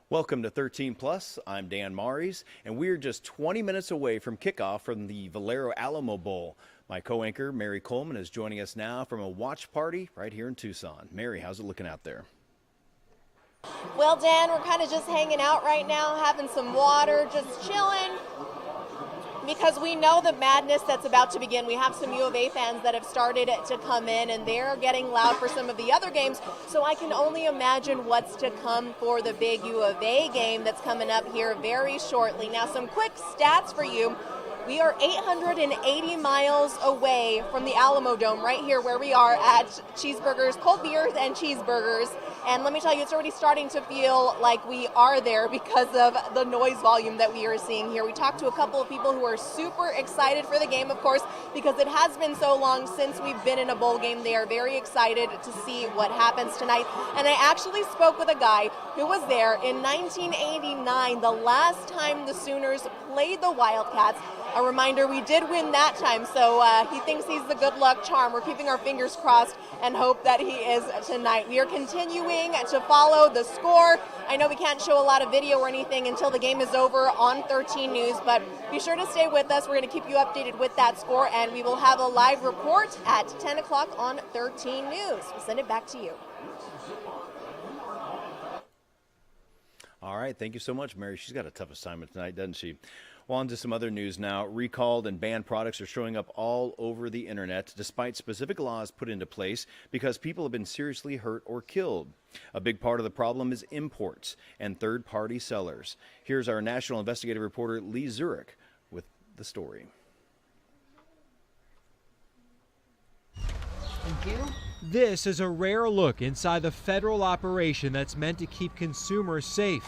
Welcome to 13 Plus. I'm Dan Maries, and we're just 20 minutes away from kickoff from the Valero Alamo Bowl. My co-anchor, Mary Coleman, is joining us now from a watch party right here in Tucson. Mary, how's it looking out there? Well, Dan, we're kind of just hanging out right now, having some water, just chilling, because we know the madness that's about to begin. We have some U of A fans that have started to come in, and they're getting loud for some of the other games, so I can only imagine what's to come for the big U of A game that's coming up here very shortly. Now, some quick stats for you. We are 880 miles away from the Alamo Dome, right here where we are at Cheeseburgers, Cold Beers and Cheeseburgers. And let me tell you, it's already starting to feel like we are there because of the noise volume that we are seeing here. We talked to a couple of people who are super excited for the game, of course, because it has been so long since we've been in a bowl game. They are very excited to see what happens tonight. And I actually spoke with a guy who was there in 1989, the last time the Sooners played the Wildcats. A reminder, we did win that time, so he thinks he's the good luck charm. We're keeping our fingers crossed and hope that he is tonight. We are continuing to follow the score. I know we can't show a lot of video or anything until the game is over on 13 News, but be sure to stay with us. We're going to keep you updated with that score, and we will have a live report at 10 o'clock on 13 News. We'll send it back to you. All right, thank you so much, Mary. She's got a tough assignment tonight, doesn't she? Well, on to some other news now. Recalled and banned products are showing up all over the internet, despite specific laws put into place because people have been seriously hurt or killed. A big part of the problem is imports and third-party sellers. Here's our national investigative reporter, Lee Zurich, with the story. Thank you. This is a rare look inside the federal operation that's meant to keep consumers safe.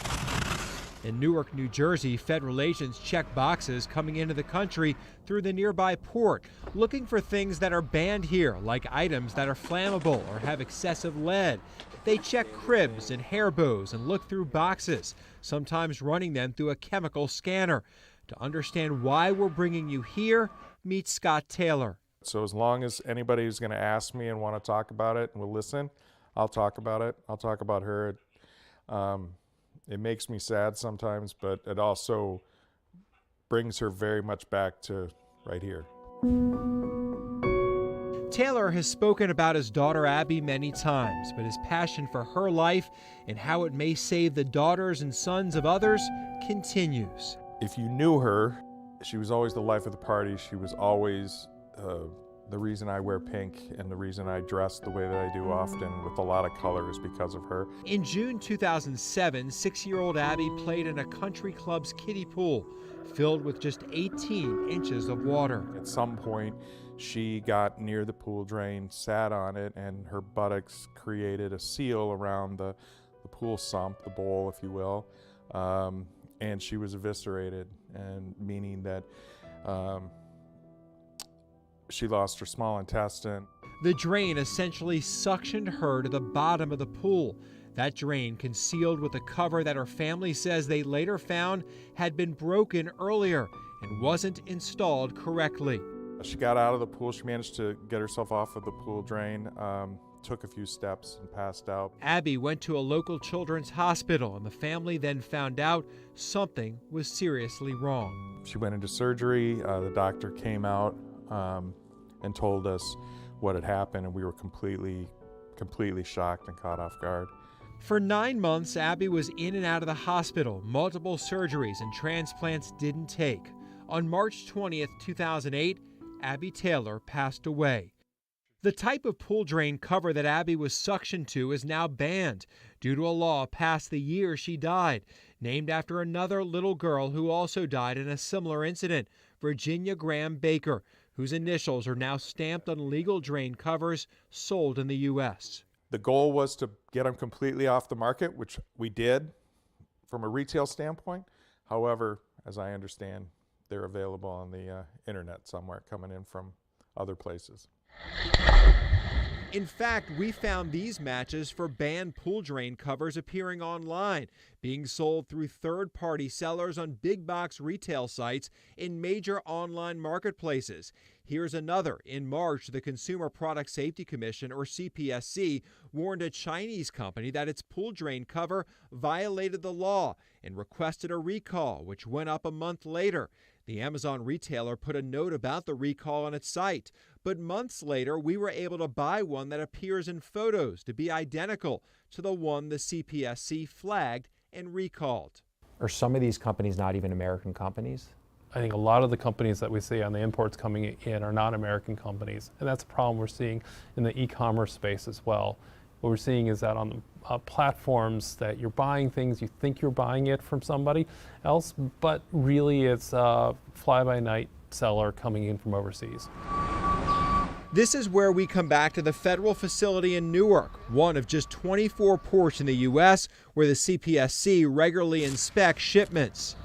In Newark, New Jersey, federal agents check boxes coming into the country through the nearby port, looking for things that are banned here, like items that are flammable or have excessive lead. They check cribs and hair bows and look through boxes, sometimes running them through a chemical scanner. To understand why we're bringing you here, meet Scott Taylor. So as long as anybody who's going to ask me and want to talk about it and will listen, I'll talk about it. I'll talk about her. It makes me sad sometimes, but it also brings her very much back to right here. Taylor has spoken about his daughter Abby many times, but his passion for her life and how it may save the daughters and sons of others continues. If you knew her, she was always the life of the party. She was always the reason I wear pink and the reason I dress the way that I do often with a lot of color is because of her. In June 2007, 6-year-old Abby played in a country club's kiddie pool filled with just 18 inches of water. At some point, she got near the pool drain, sat on it, and her buttocks created a seal around the pool sump, the bowl, if you will, and she was eviscerated, and meaning that she lost her small intestine. The drain essentially suctioned her to the bottom of the pool. That drain concealed with a cover that her family says they later found had been broken earlier and wasn't installed correctly. She got out of the pool. She managed to get herself off of the pool drain, took a few steps and passed out. Abby went to a local children's hospital, and the family then found out something was seriously wrong. She went into surgery. The doctor came out and told us what had happened, and we were completely shocked and caught off guard. For 9 months, Abby was in and out of the hospital. Multiple surgeries and transplants didn't take. On March 20th, 2008, Abby Taylor passed away. The type of pool drain cover that Abby was suctioned to is now banned due to a law passed the year she died, named after another little girl who also died in a similar incident, Virginia Graham Baker, whose initials are now stamped on legal drain covers sold in the U.S. The goal was to get them completely off the market, which we did from a retail standpoint. However, as I understand, they're available on the internet somewhere, coming in from other places. In fact, we found these matches for banned pool drain covers appearing online, being sold through third-party sellers on big box retail sites in major online marketplaces. Here's another. In March, the Consumer Product Safety Commission, or CPSC, warned a Chinese company that its pool drain cover violated the law and requested a recall, which went up a month later. The Amazon retailer put a note about the recall on its site, but months later we were able to buy one that appears in photos to be identical to the one the CPSC flagged and recalled. Are some of these companies not even American companies? I think a lot of the companies that we see on the imports coming in are not American companies, and that's a problem we're seeing in the e-commerce space as well. What we're seeing is that on the platforms that you're buying things, you think you're buying it from somebody else, but really it's a fly-by-night seller coming in from overseas. This is where we come back to the federal facility in Newark, one of just 24 ports in the U.S. where the CPSC regularly inspects shipments.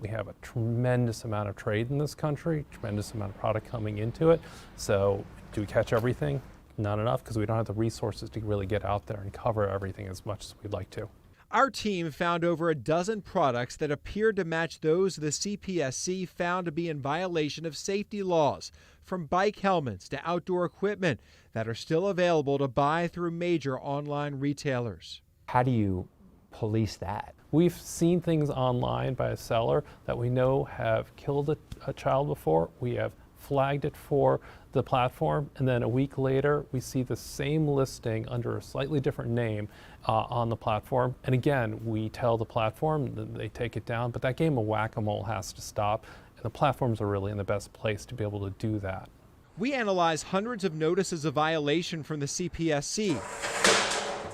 We have a tremendous amount of trade in this country, tremendous amount of product coming into it. So do we catch everything? Not enough, because we don't have the resources to really get out there and cover everything as much as we'd like to. Our team found over a dozen products that appeared to match those the CPSC found to be in violation of safety laws, from bike helmets to outdoor equipment that are still available to buy through major online retailers. How do you police that? We've seen things online by a seller that we know have killed a child before. We have flagged it for the platform, and then a week later we see the same listing under a slightly different name on the platform. And again, we tell the platform that they take it down, but that game of whack-a-mole has to stop, and the platforms are really in the best place to be able to do that. We analyzed hundreds of notices of violation from the CPSC.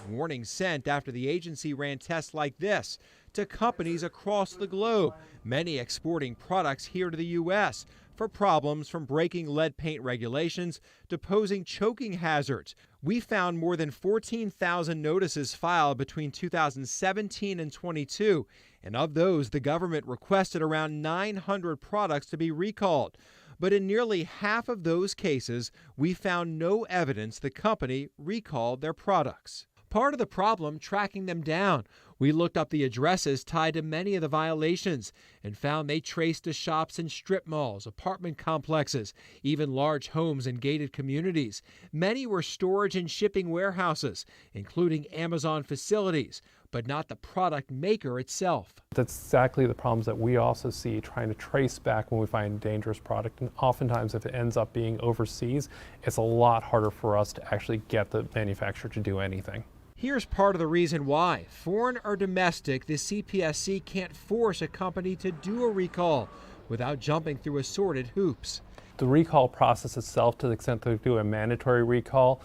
Warnings sent after the agency ran tests like this to companies across the globe, many exporting products here to the U.S. for problems from breaking lead paint regulations to posing choking hazards. We found more than 14,000 notices filed between 2017 and 22, and of those, the government requested around 900 products to be recalled. But in nearly half of those cases, we found no evidence the company recalled their products. Part of the problem, tracking them down. We looked up the addresses tied to many of the violations and found they traced to shops in strip malls, apartment complexes, even large homes and gated communities. Many were storage and shipping warehouses, including Amazon facilities, but not the product maker itself. That's exactly the problems that we also see trying to trace back when we find dangerous product. And oftentimes if it ends up being overseas, it's a lot harder for us to actually get the manufacturer to do anything. Here's part of the reason why. Foreign or domestic, the CPSC can't force a company to do a recall without jumping through assorted hoops. The recall process itself, to the extent that we do a mandatory recall,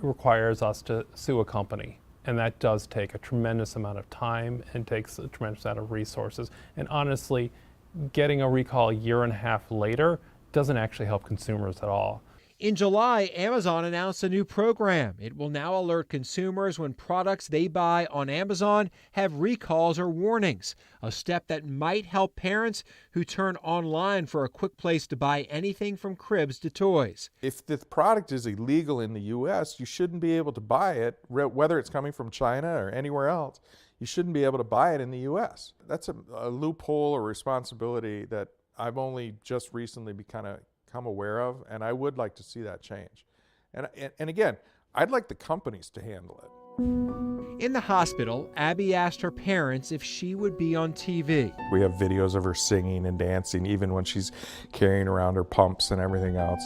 requires us to sue a company. And that does take a tremendous amount of time and takes a tremendous amount of resources. And honestly, getting a recall a year and a half later doesn't actually help consumers at all. In July, Amazon announced a new program. It will now alert consumers when products they buy on Amazon have recalls or warnings, a step that might help parents who turn online for a quick place to buy anything from cribs to toys. If the product is illegal in the U.S., you shouldn't be able to buy it, whether it's coming from China or anywhere else. You shouldn't be able to buy it in the U.S. That's a loophole or responsibility that I've only just recently become aware of, and I would like to see that change. And again, I'd like the companies to handle it. In the hospital, Abby asked her parents if she would be on TV. We have videos of her singing and dancing, even when she's carrying around her pumps and everything else.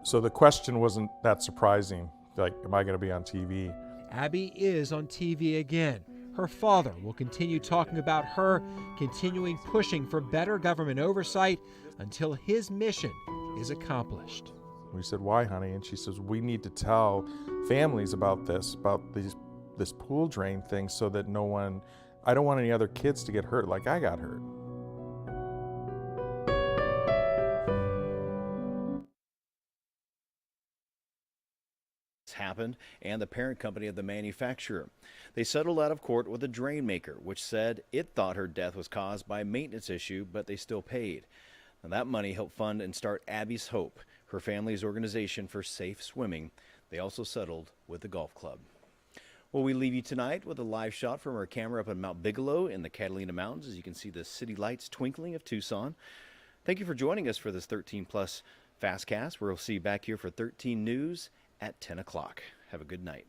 So the question wasn't that surprising, like, am I going to be on TV? Abby is on TV again. Her father will continue talking about her, continuing pushing for better government oversight until his mission is accomplished. We said, why, honey? And she says, we need to tell families about this pool drain thing so that I don't want any other kids to get hurt like I got hurt. Happened and the parent company of the manufacturer. They settled out of court with a drain maker, which said it thought her death was caused by a maintenance issue, but they still paid. Now, that money helped fund and start Abby's Hope, her family's organization for safe swimming. They also settled with the golf club. Well, we leave you tonight with a live shot from our camera up on Mount Bigelow in the Catalina Mountains, as you can see the city lights twinkling of Tucson. Thank you for joining us for this 13 Plus Fastcast. We'll see you back here for 13 News at 10 o'clock. Have a good night.